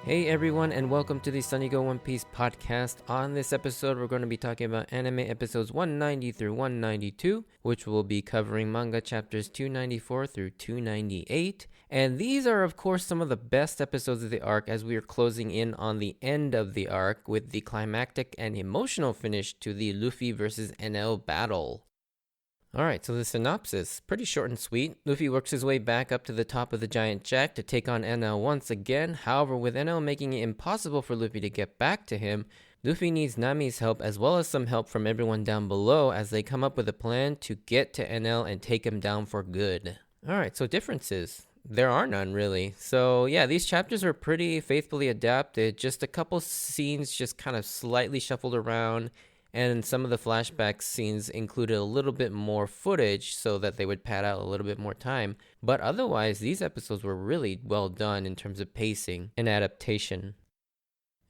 Hey everyone, and welcome to the Sunny Go One Piece podcast. On this episode, we're going to be talking about anime episodes 190 through 192, which will be covering manga chapters 294 through 298. And these are, of course, some of the best episodes of the arc as we are closing in on the end of the arc with the climactic and emotional finish to the Luffy versus Enel battle. Alright, so the synopsis, pretty short and sweet. Luffy works his way back up to the top of the giant jack to take on Enel once again. However, with Enel making it impossible for Luffy to get back to him, Luffy needs Nami's help as well as some help from everyone down below as they come up with a plan to get to Enel and take him down for good. Alright, so differences. There are none, really. So yeah, these chapters are pretty faithfully adapted. Just a couple scenes just kind of slightly shuffled around, and some of the flashback scenes included a little bit more footage so that they would pad out a little bit more time. But otherwise, these episodes were really well done in terms of pacing and adaptation.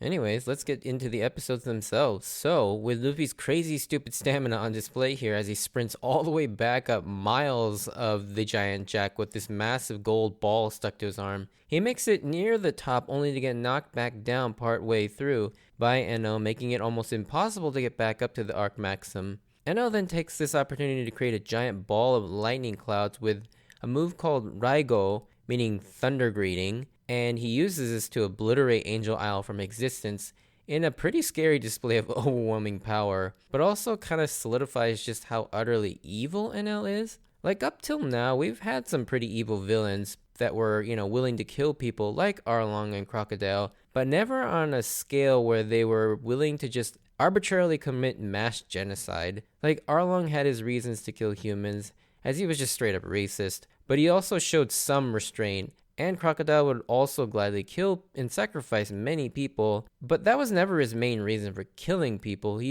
Anyways, let's get into the episodes themselves. So, with Luffy's crazy stupid stamina on display here as he sprints all the way back up miles of the giant jack with this massive gold ball stuck to his arm, he makes it near the top only to get knocked back down part way through by Enel, making it almost impossible to get back up to the Arc Maxim. Enel then takes this opportunity to create a giant ball of lightning clouds with a move called Raigo, meaning thunder greeting, and he uses this to obliterate Angel Isle from existence in a pretty scary display of overwhelming power, but also kind of solidifies just how utterly evil Enel is. Like, up till now, we've had some pretty evil villains that were, willing to kill people like Arlong and Crocodile, but never on a scale where they were willing to just arbitrarily commit mass genocide. Like, Arlong had his reasons to kill humans, as he was just straight up racist, but he also showed some restraint. And Crocodile would also gladly kill and sacrifice many people, but that was never his main reason for killing people.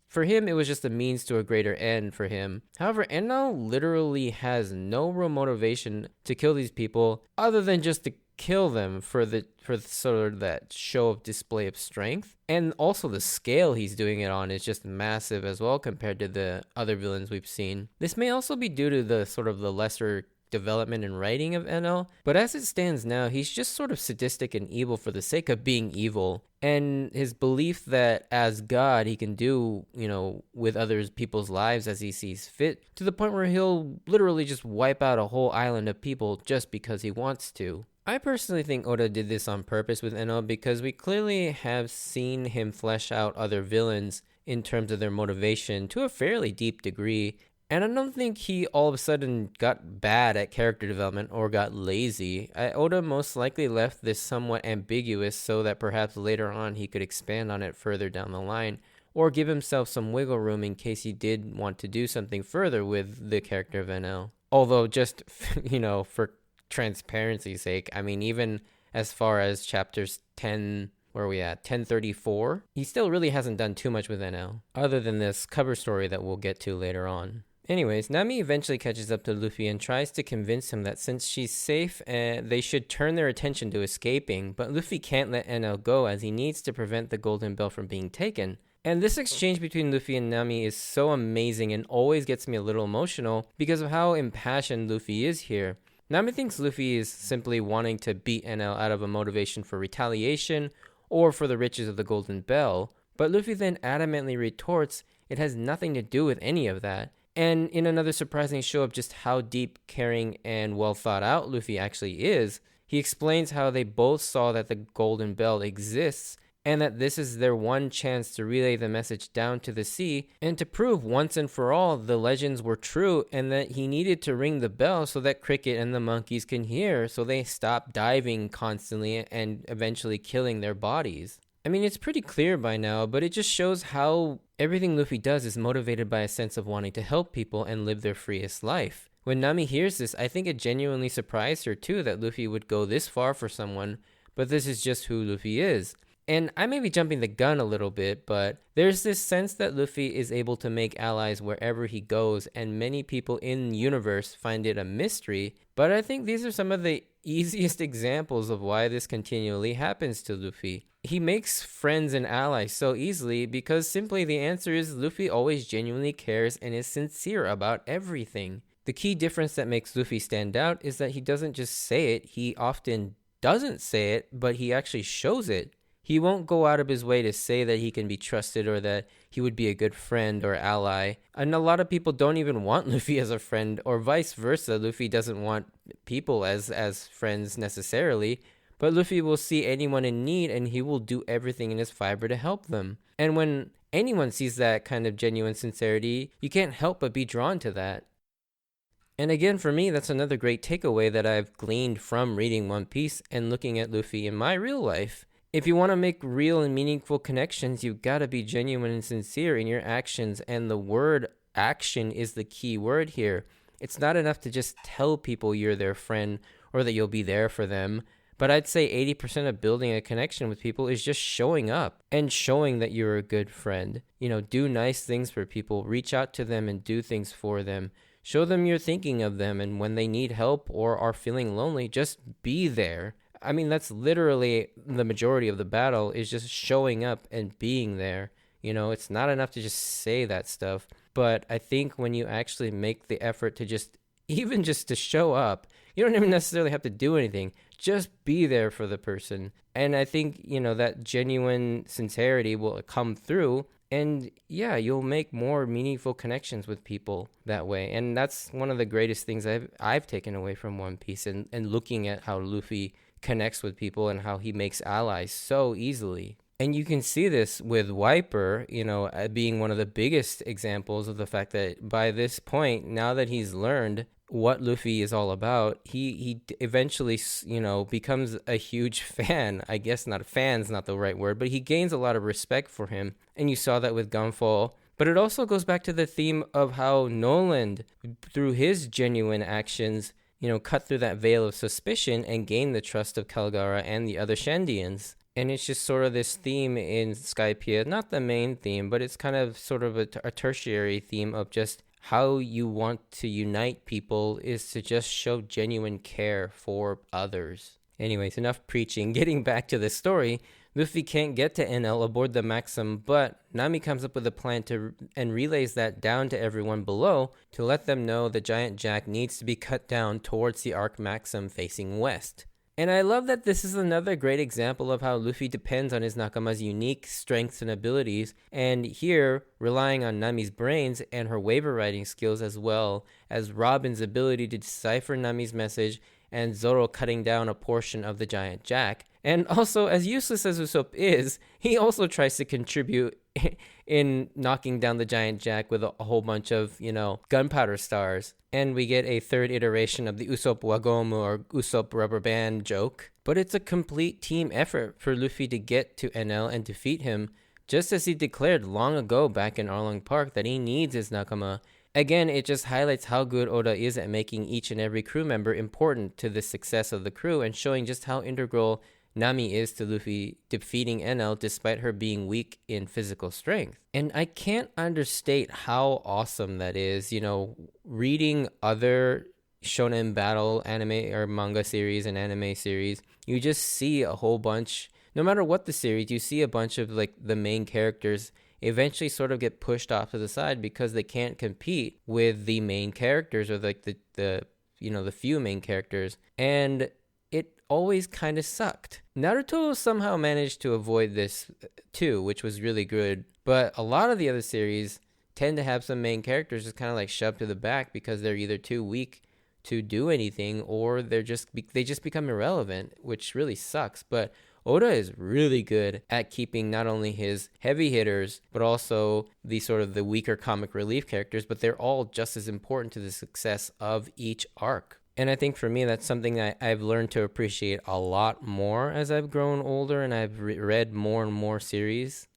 For him, it was just a means to a greater end for him. However, Enel literally has no real motivation to kill these people other than just to kill them for sort of that show of display of strength. And also the scale he's doing it on is just massive as well compared to the other villains we've seen. This may also be due to the sort of the lesser development and writing of Enel, but as it stands now, he's just sort of sadistic and evil for the sake of being evil, and his belief that as God he can do, with other people's lives as he sees fit, to the point where he'll literally just wipe out a whole island of people just because he wants to. I personally think Oda did this on purpose with Enel because we clearly have seen him flesh out other villains in terms of their motivation to a fairly deep degree. And I don't think he all of a sudden got bad at character development or got lazy. Oda most likely left this somewhat ambiguous so that perhaps later on he could expand on it further down the line, or give himself some wiggle room in case he did want to do something further with the character of Enel. Although just, for transparency's sake, I mean, even as far as chapters 10... where are we at? 1034? He still really hasn't done too much with Enel, other than this cover story that we'll get to later on. Anyways, Nami eventually catches up to Luffy and tries to convince him that since she's safe, they should turn their attention to escaping, but Luffy can't let Enel go as he needs to prevent the Golden Bell from being taken. And this exchange between Luffy and Nami is so amazing and always gets me a little emotional because of how impassioned Luffy is here. Nami thinks Luffy is simply wanting to beat Enel out of a motivation for retaliation or for the riches of the Golden Bell, but Luffy then adamantly retorts it has nothing to do with any of that. And in another surprising show of just how deep, caring, and well thought out Luffy actually is, he explains how they both saw that the Golden Bell exists and that this is their one chance to relay the message down to the sea and to prove once and for all the legends were true, and that he needed to ring the bell so that Cricket and the monkeys can hear so they stop diving constantly and eventually killing their bodies. I mean, it's pretty clear by now, but it just shows how everything Luffy does is motivated by a sense of wanting to help people and live their freest life. When Nami hears this, I think it genuinely surprised her too that Luffy would go this far for someone, but this is just who Luffy is. And I may be jumping the gun a little bit, but there's this sense that Luffy is able to make allies wherever he goes, and many people in the universe find it a mystery, but I think these are some of the easiest examples of why this continually happens to Luffy. He makes friends and allies so easily because simply the answer is Luffy always genuinely cares and is sincere about everything. The key difference that makes Luffy stand out is that he doesn't just say it, he often doesn't say it, but he actually shows it. He won't go out of his way to say that he can be trusted or that he would be a good friend or ally. And a lot of people don't even want Luffy as a friend, or vice versa. Luffy doesn't want people as friends necessarily, but Luffy will see anyone in need and he will do everything in his fiber to help them. And when anyone sees that kind of genuine sincerity, you can't help but be drawn to that. And again, for me, that's another great takeaway that I've gleaned from reading One Piece and looking at Luffy in my real life. If you want to make real and meaningful connections, you've got to be genuine and sincere in your actions. And the word action is the key word here. It's not enough to just tell people you're their friend or that you'll be there for them. But I'd say 80% of building a connection with people is just showing up and showing that you're a good friend. Do nice things for people, reach out to them and do things for them. Show them you're thinking of them, and when they need help or are feeling lonely, just be there. I mean, that's literally the majority of the battle, is just showing up and being there. It's not enough to just say that stuff. But I think when you actually make the effort to just to show up, you don't even necessarily have to do anything. Just be there for the person. And I think, that genuine sincerity will come through. And yeah, you'll make more meaningful connections with people that way. And that's one of the greatest things I've taken away from One Piece, and looking at how Luffy connects with people and how he makes allies so easily. And you can see this with Wiper, being one of the biggest examples of the fact that by this point, now that he's learned what Luffy is all about, he eventually, becomes a huge fan. I guess fan's not the right word, but he gains a lot of respect for him. And you saw that with Gunfall. But it also goes back to the theme of how Noland, through his genuine actions, cut through that veil of suspicion and gained the trust of Kalgara and the other Shandians. And it's just sort of this theme in Skypiea, not the main theme, but it's kind of sort of a tertiary theme of just how you want to unite people is to just show genuine care for others. Anyways, enough preaching. Getting back to the story, Luffy can't get to Enel aboard the Maxim, but Nami comes up with a plan and relays that down to everyone below to let them know the giant jack needs to be cut down towards the Arc Maxim facing west. And I love that this is another great example of how Luffy depends on his Nakama's unique strengths and abilities, and here, relying on Nami's brains and her waiver writing skills, as well as Robin's ability to decipher Nami's message and Zoro cutting down a portion of the giant jack. And also, as useless as Usopp is, he also tries to contribute in knocking down the giant jack with a whole bunch of, gunpowder stars. And we get a third iteration of the Usopp Wagomu or Usopp rubber band joke. But it's a complete team effort for Luffy to get to Enel and defeat him, just as he declared long ago back in Arlong Park that he needs his Nakama. Again, it just highlights how good Oda is at making each and every crew member important to the success of the crew, and showing just how integral Nami is to Luffy defeating Enel despite her being weak in physical strength. And I can't understate how awesome that is. Reading other shonen battle anime or manga series and anime series, you just see a whole bunch, no matter what the series, you see a bunch of the main characters eventually sort of get pushed off to the side because they can't compete with the main characters or the few main characters. And it always kind of sucked. Naruto somehow managed to avoid this too, which was really good. But a lot of the other series tend to have some main characters just kind of shoved to the back because they're either too weak to do anything or they just become irrelevant, which really sucks. But Oda is really good at keeping not only his heavy hitters, but also the weaker comic relief characters, but they're all just as important to the success of each arc. And I think for me, that's something that I've learned to appreciate a lot more as I've grown older and I've read more and more series.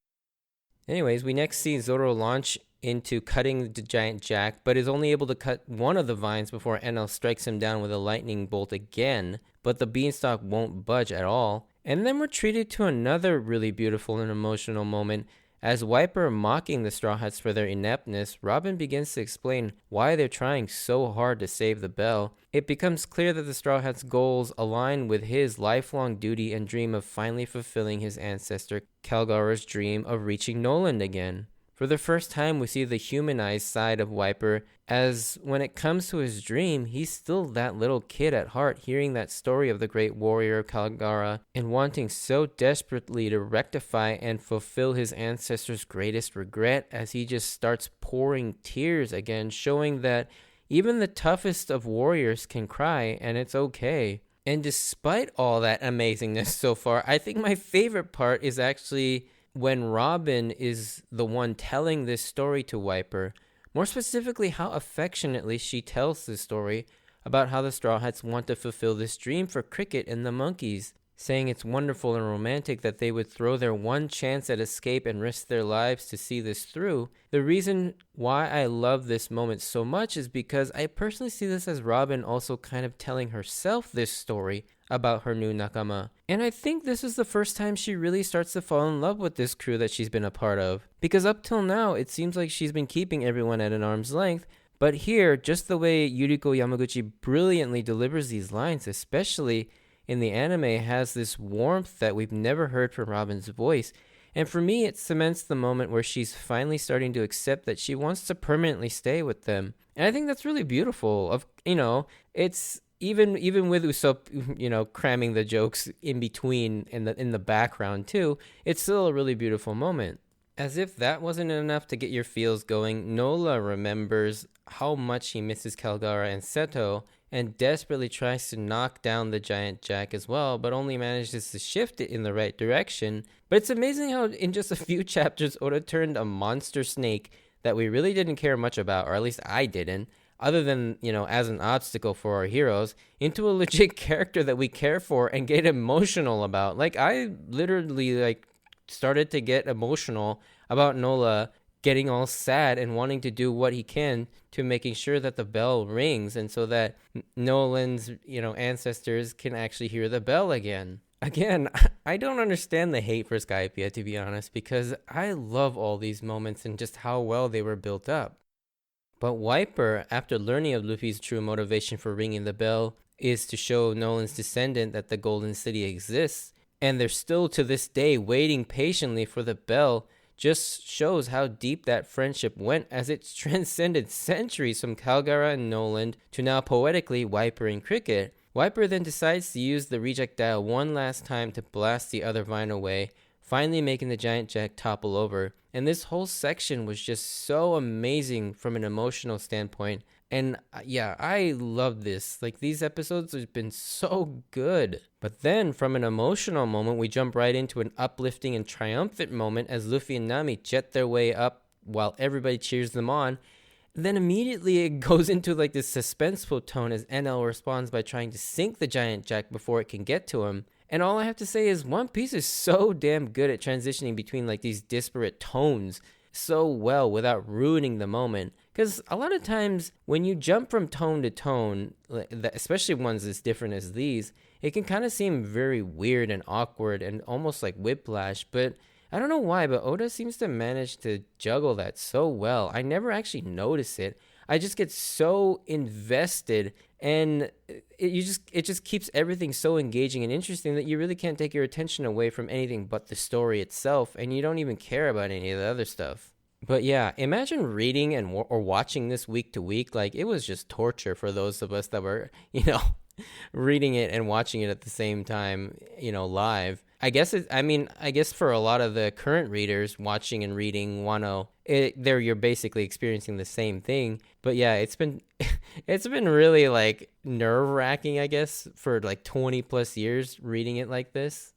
Anyways, we next see Zoro launch into cutting the giant jack, but is only able to cut one of the vines before Enel strikes him down with a lightning bolt again, but the beanstalk won't budge at all. And then we're treated to another really beautiful and emotional moment. As Wiper mocking the Straw Hats for their ineptness, Robin begins to explain why they're trying so hard to save the bell. It becomes clear that the Straw Hats' goals align with his lifelong duty and dream of finally fulfilling his ancestor Kalgara's dream of reaching Noland again. For the first time, we see the humanized side of Wiper, as when it comes to his dream, he's still that little kid at heart, hearing that story of the great warrior Kalgara and wanting so desperately to rectify and fulfill his ancestors' greatest regret, as he just starts pouring tears again, showing that even the toughest of warriors can cry and it's okay. And despite all that amazingness so far, I think my favorite part is actually when Robin is the one telling this story to Wiper. More specifically, how affectionately she tells the story about how the Straw Hats want to fulfill this dream for Cricket and the monkeys, saying it's wonderful and romantic that they would throw their one chance at escape and risk their lives to see this through. The reason why I love this moment so much is because I personally see this as Robin also kind of telling herself this story about her new nakama. And I think this is the first time she really starts to fall in love with this crew that she's been a part of. Because up till now, it seems like she's been keeping everyone at an arm's length. But here, just the way Yuriko Yamaguchi brilliantly delivers these lines, especially in the anime, has this warmth that we've never heard from Robin's voice. And for me, it cements the moment where she's finally starting to accept that she wants to permanently stay with them. And I think that's really beautiful. It's even with Usopp, cramming the jokes in between in the background too, it's still a really beautiful moment. As if that wasn't enough to get your feels going, Nola remembers how much he misses Kalgara and Seto and desperately tries to knock down the giant jack as well, but only manages to shift it in the right direction. But it's amazing how in just a few chapters, Oda turned a monster snake that we really didn't care much about, or at least I didn't, other than, as an obstacle for our heroes, into a legit character that we care for and get emotional about. Like, I literally, started to get emotional about Nola getting all sad and wanting to do what he can to making sure that the bell rings, and so that Nolan's, ancestors can actually hear the bell again. Again, I don't understand the hate for Skypiea, to be honest, because I love all these moments and just how well they were built up. But Wiper, after learning of Luffy's true motivation for ringing the bell is to show Nolan's descendant that the Golden City exists, and they're still to this day waiting patiently for the bell, just shows how deep that friendship went, as it's transcended centuries from Kalgara and Nolan to now poetically Wiper and Cricket. Wiper then decides to use the reject dial one last time to blast the other vine away, finally making the giant jack topple over. And this whole section was just so amazing from an emotional standpoint. And yeah, I love this. These episodes have been so good. But then from an emotional moment, we jump right into an uplifting and triumphant moment as Luffy and Nami jet their way up while everybody cheers them on. Then immediately it goes into this suspenseful tone as Enel responds by trying to sink the giant jack before it can get to him. And all I have to say is One Piece is so damn good at transitioning between these disparate tones so well without ruining the moment. Because a lot of times when you jump from tone to tone, especially ones as different as these, it can kind of seem very weird and awkward and almost like whiplash. But I don't know why, but Oda seems to manage to juggle that so well. I never actually notice it. I just get so invested, and it just keeps everything so engaging and interesting that you really can't take your attention away from anything but the story itself, and you don't even care about any of the other stuff. But yeah, imagine reading or watching this week to week. It was just torture for those of us that were, reading it and watching it at the same time, live. I guess for a lot of the current readers watching and reading Wano, you're basically experiencing the same thing. But yeah, it's been really nerve-wracking, I guess, for 20 plus years reading it like this.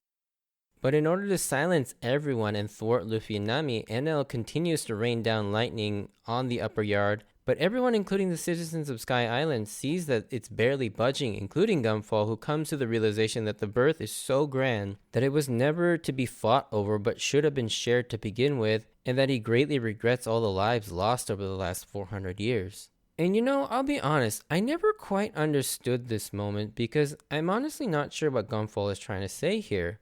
But in order to silence everyone and thwart Luffy and Nami, Enel continues to rain down lightning on the upper yard. But everyone, including the citizens of Sky Island, sees that it's barely budging, including Gumfall, who comes to the realization that the birth is so grand that it was never to be fought over but should have been shared to begin with, and that he greatly regrets all the lives lost over the last 400 years. And I'll be honest, I never quite understood this moment because I'm honestly not sure what Gumfall is trying to say here.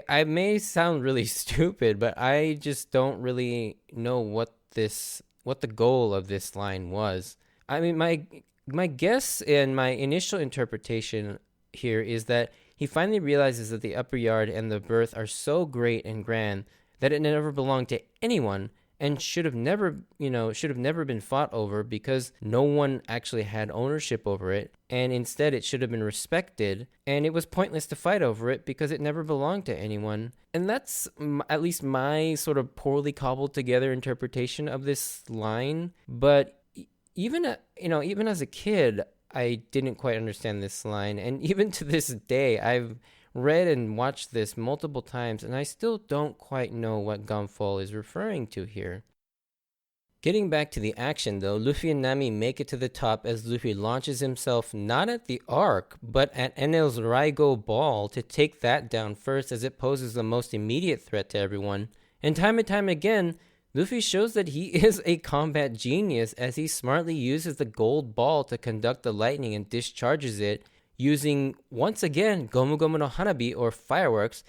I may sound really stupid, but I just don't really know what the goal of this line was. I mean, my guess and my initial interpretation here is that he finally realizes that the upper yard and the birth are so great and grand that it never belonged to anyone, and should have never been fought over because no one actually had ownership over it, and instead it should have been respected, and it was pointless to fight over it because it never belonged to anyone. And that's at least my sort of poorly cobbled together interpretation of this line. But even as a kid, I didn't quite understand this line, and even to this day, I've read and watched this multiple times, and I still don't quite know what Gunfall is referring to here. Getting back to the action though, Luffy and Nami make it to the top as Luffy launches himself not at the Ark, but at Enel's Raigo Ball to take that down first, as it poses the most immediate threat to everyone. And time again, Luffy shows that he is a combat genius as he smartly uses the gold ball to conduct the lightning and discharges it, using, once again, Gomu Gomu no Hanabi, or fireworks,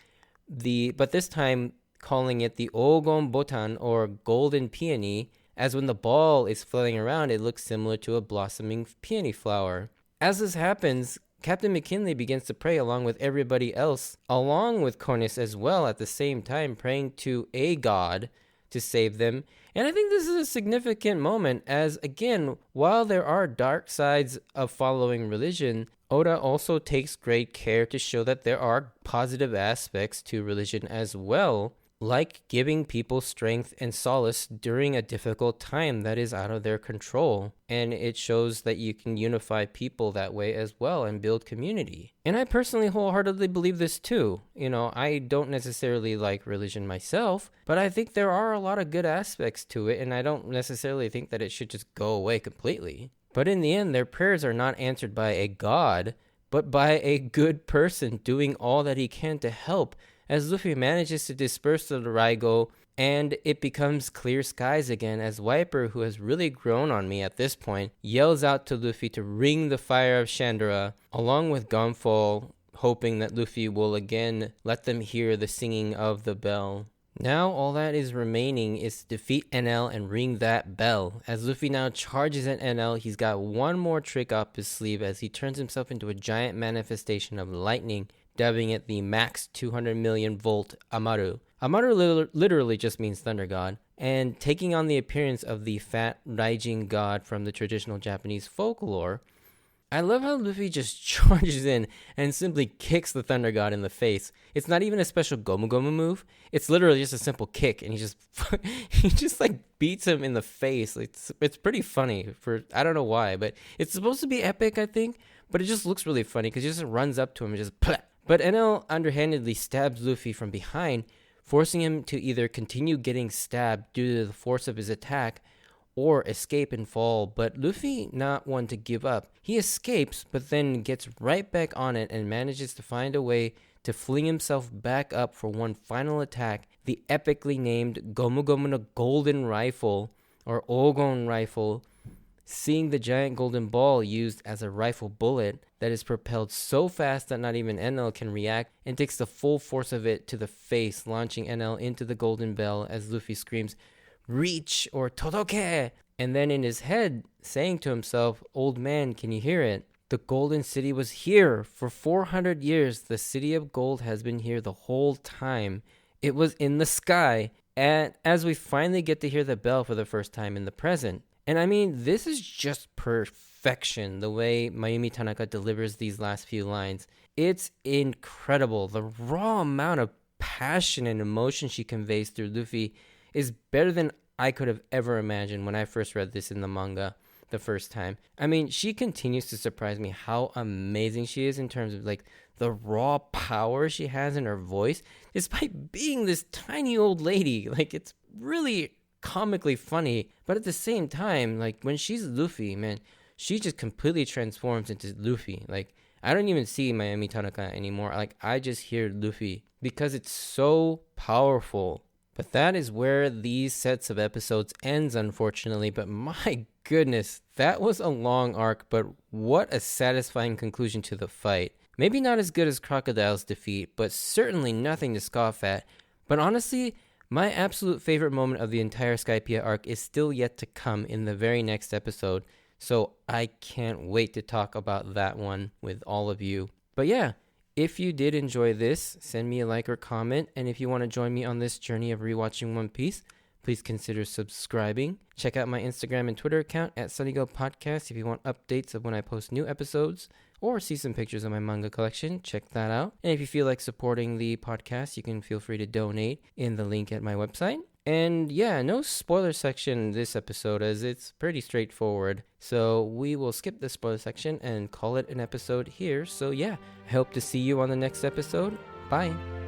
but this time calling it the Ogon Botan, or golden peony, as when the ball is floating around, it looks similar to a blossoming peony flower. As this happens, Captain McKinley begins to pray along with everybody else, along with Cornus as well, at the same time, praying to a god to save them. And I think this is a significant moment, as again, while there are dark sides of following religion, Oda also takes great care to show that there are positive aspects to religion as well, like giving people strength and solace during a difficult time that is out of their control. And it shows that you can unify people that way as well and build community. And I personally wholeheartedly believe this too. I don't necessarily like religion myself, but I think there are a lot of good aspects to it, and I don't necessarily think that it should just go away completely. But in the end, their prayers are not answered by a god, but by a good person doing all that he can to help, as Luffy manages to disperse the Raigo, and it becomes clear skies again, as Viper, who has really grown on me at this point, yells out to Luffy to ring the fire of Shandora, along with Gunfall, hoping that Luffy will again let them hear the singing of the bell. Now all that is remaining is to defeat Enel and ring that bell. As Luffy now charges at Enel, he's got one more trick up his sleeve as he turns himself into a giant manifestation of lightning, dubbing it the max 200 million volt Amaru. Amaru literally just means thunder god, and taking on the appearance of the fat Raijin god from the traditional Japanese folklore. I love how Luffy just charges in and simply kicks the thunder god in the face. It's not even a special Gomu Gomu move. It's literally just a simple kick, and he just like beats him in the face. It's pretty funny, I don't know why, but it's supposed to be epic, I think, but it just looks really funny because he just runs up to him and just pleh. But Enel underhandedly stabs Luffy from behind, forcing him to either continue getting stabbed due to the force of his attack or escape and fall. But Luffy, not one to give up. He escapes, but then gets right back on it and manages to find a way to fling himself back up for one final attack, the epically named Gomu Gomu no Golden Rifle, or Ogon Rifle, seeing the giant golden ball used as a rifle bullet that is propelled so fast that not even Enel can react, and takes the full force of it to the face, launching Enel into the golden bell as Luffy screams, "Reach!" or "Todoke!" And then in his head, saying to himself, "Old man, can you hear it? The Golden City was here. For 400 years, the City of Gold has been here the whole time. It was in the sky." And as we finally get to hear the bell for the first time in the present. And I mean, this is just perfection, the way Mayumi Tanaka delivers these last few lines. It's incredible. The raw amount of passion and emotion she conveys through Luffy is better than I could have ever imagined when I first read this in the manga the first time. I mean, she continues to surprise me how amazing she is in terms of like the raw power she has in her voice, despite being this tiny old lady. Like, it's really comically funny, but at the same time, like when she's Luffy, man, she just completely transforms into Luffy. Like, I don't even see Mayumi Tanaka anymore. Like, I just hear Luffy because it's so powerful. But that is where these sets of episodes ends, unfortunately. But my goodness, that was a long arc, but what a satisfying conclusion to the fight. Maybe not as good as Crocodile's defeat, but certainly nothing to scoff at. But honestly, my absolute favorite moment of the entire Skypiea arc is still yet to come in the very next episode. So I can't wait to talk about that one with all of you. But yeah, if you did enjoy this, send me a like or comment. And if you want to join me on this journey of rewatching One Piece, please consider subscribing. Check out my Instagram and Twitter account at SunnyGo Podcast if you want updates of when I post new episodes or see some pictures of my manga collection. Check that out. And if you feel like supporting the podcast, you can feel free to donate in the link at my website. And yeah, no spoiler section this episode as it's pretty straightforward. So we will skip the spoiler section and call it an episode here. So yeah, I hope to see you on the next episode. Bye.